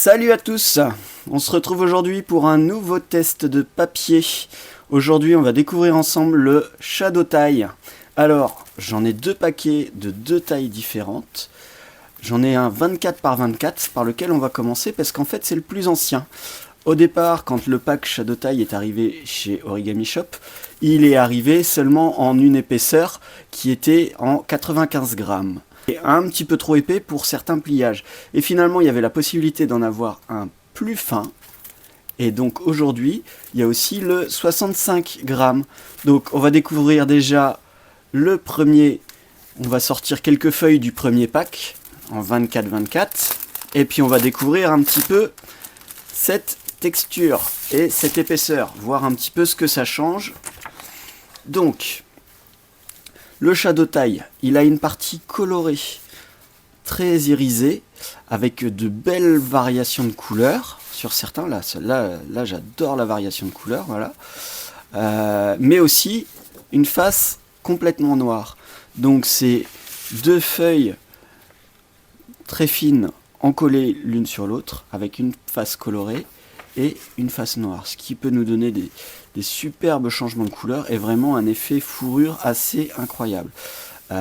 Salut à tous, on se retrouve aujourd'hui pour un nouveau test de papier. Aujourd'hui on va découvrir ensemble le Shadow Tie. Alors j'en ai deux paquets de deux tailles différentes. J'en ai un 24 par 24 par lequel on va commencer parce qu'en fait c'est le plus ancien. Au départ, quand le pack Shadow Tie est arrivé chez Origami Shop, il est arrivé seulement en une épaisseur qui était en 95 grammes. Et un petit peu trop épais pour certains pliages. Et finalement, il y avait la possibilité d'en avoir un plus fin. Et donc aujourd'hui, il y a aussi le 65 grammes. Donc on va découvrir déjà le premier. On va sortir quelques feuilles du premier pack en 24-24. Et puis on va découvrir un petit peu cette texture et cette épaisseur. Voir un petit peu ce que ça change. Donc, le Shadow Tie, il a une partie colorée, très irisée, avec de belles variations de couleurs. Sur certains, là j'adore la variation de couleurs, voilà. Mais aussi une face complètement noire. Donc c'est deux feuilles très fines encollées l'une sur l'autre, avec une face colorée et une face noire. Ce qui peut nous donner des superbes changements de couleur et vraiment un effet fourrure assez incroyable.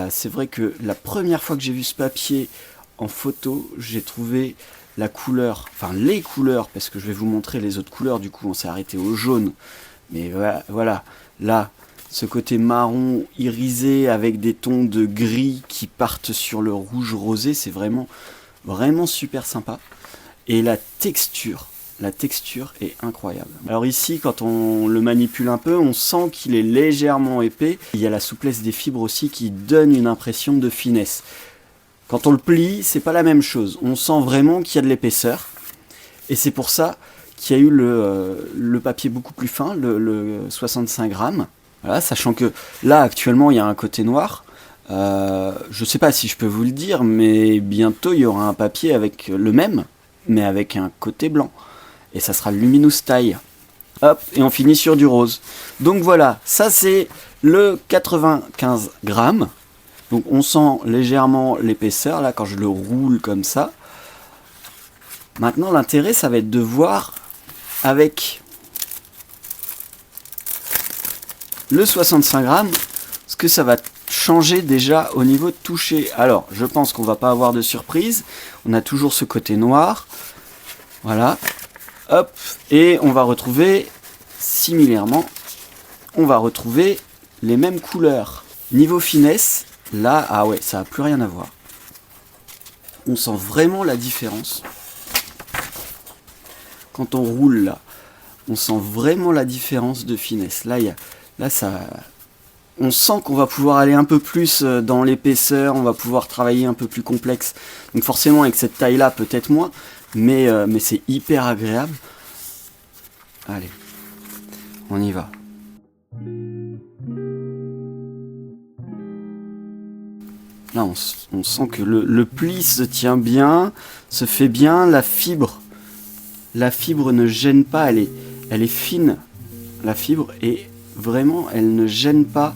C'est vrai que la première fois que j'ai vu ce papier en photo, j'ai trouvé la couleur, enfin les couleurs, parce que je vais vous montrer les autres couleurs, du coup on s'est arrêté au jaune. Mais voilà, là, ce côté marron irisé avec des tons de gris qui partent sur le rouge rosé, c'est vraiment super sympa. Et la texture est incroyable. Alors ici, quand on le manipule un peu, on sent qu'il est légèrement épais. Il y a la souplesse des fibres aussi qui donne une impression de finesse. Quand on le plie, c'est pas la même chose. On sent vraiment qu'il y a de l'épaisseur. Et c'est pour ça qu'il y a eu le papier beaucoup plus fin, le 65 grammes. Voilà, sachant que là, actuellement, il y a un côté noir. Je sais pas si je peux vous le dire, mais bientôt, il y aura un papier avec le même, mais avec un côté blanc. Et ça sera le Luminous Tie. Hop, et on finit sur du rose. Donc voilà, ça c'est le 95 grammes. Donc on sent légèrement l'épaisseur, là, quand je le roule comme ça. Maintenant, l'intérêt, ça va être de voir avec le 65 grammes ce que ça va changer déjà au niveau de toucher. Alors, je pense qu'on va pas avoir de surprise. On a toujours ce côté noir. Voilà. Hop, et on va retrouver, similairement, on va retrouver les mêmes couleurs. Niveau finesse, là, ah ouais, ça n'a plus rien à voir. On sent vraiment la différence. Quand on roule là, on sent vraiment la différence de finesse. Là, on sent qu'on va pouvoir aller un peu plus dans l'épaisseur, on va pouvoir travailler un peu plus complexe. Donc forcément, avec cette taille-là, peut-être moins, mais c'est hyper agréable. Allez, on y va. Là, on sent que le pli se tient bien, se fait bien. La fibre ne gêne pas, elle est fine, la fibre, et vraiment, elle ne gêne pas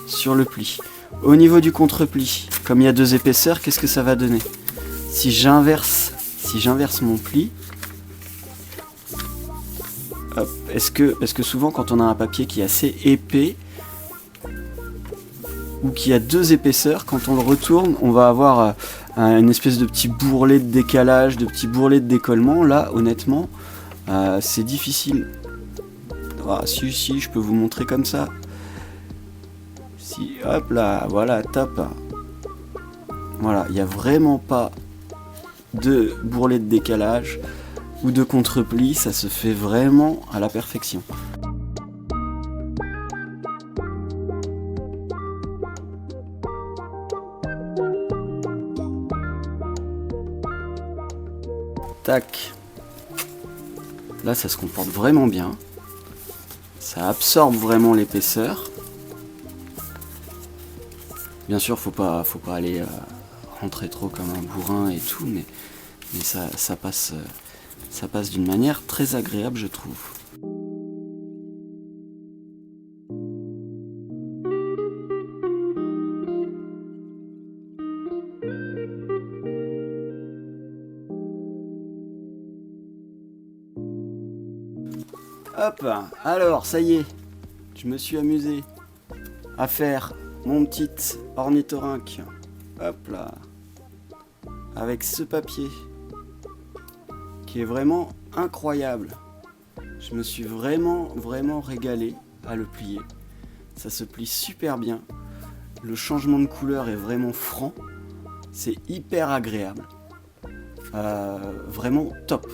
sur le pli. Au niveau du contre-pli, comme il y a deux épaisseurs, qu'est-ce que ça va donner? Si j'inverse mon pli, est-ce que souvent quand on a un papier qui est assez épais ou qui a deux épaisseurs, quand on le retourne, on va avoir une espèce de petit bourrelet de décalage, de petit bourrelet de décollement. Là, honnêtement, c'est difficile. Ah, si, je peux vous montrer comme ça. Si, hop là, voilà, top. Voilà, il n'y a vraiment pas de bourrelet de décalage ou de contre-pli, ça se fait vraiment à la perfection. Tac. Là, ça se comporte vraiment bien. Ça absorbe vraiment l'épaisseur. Bien sûr, faut pas aller rentrer trop comme un bourrin et tout, mais ça passe d'une manière très agréable, je trouve. Hop, alors ça y est, je me suis amusé à faire mon petit ornithorynque. Hop là, avec ce papier qui est vraiment incroyable. Je me suis vraiment régalé à le plier. Ça se plie super bien. Le changement de couleur est vraiment franc. C'est hyper agréable. Vraiment top.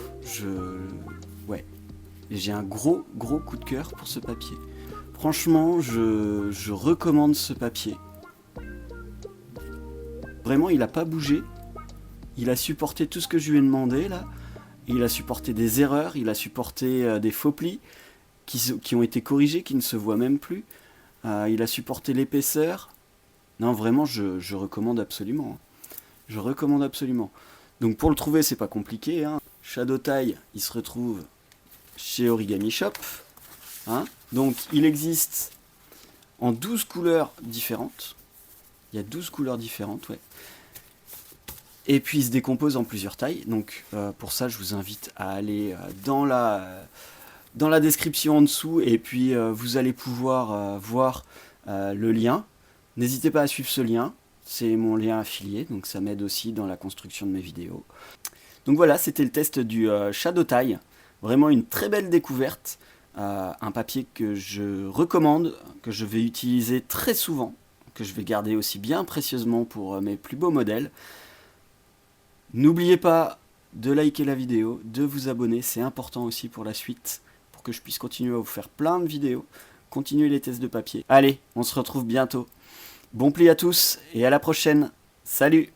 Ouais. Et j'ai un gros coup de cœur pour ce papier. Franchement, je recommande ce papier. Vraiment, il n'a pas bougé. Il a supporté tout ce que je lui ai demandé là. Il a supporté des erreurs, il a supporté des faux plis qui ont été corrigés, qui ne se voient même plus. Il a supporté l'épaisseur. Non, vraiment, je recommande absolument. Je recommande absolument. Donc pour le trouver, c'est pas compliqué. Shadow Tie, il se retrouve chez Origami Shop. Donc il existe en 12 couleurs différentes. Il y a 12 couleurs différentes, ouais. Et puis il se décompose en plusieurs tailles. Donc pour ça, je vous invite à aller dans la description en dessous. Et puis vous allez pouvoir voir le lien. N'hésitez pas à suivre ce lien. C'est mon lien affilié. Donc ça m'aide aussi dans la construction de mes vidéos. Donc voilà, c'était le test du Shadow Tie. Vraiment une très belle découverte. Un papier que je recommande, que je vais utiliser très souvent, que je vais garder aussi bien précieusement pour mes plus beaux modèles. N'oubliez pas de liker la vidéo, de vous abonner, c'est important aussi pour la suite, pour que je puisse continuer à vous faire plein de vidéos, continuer les tests de papier. Allez, on se retrouve bientôt. Bon pli à tous et à la prochaine. Salut!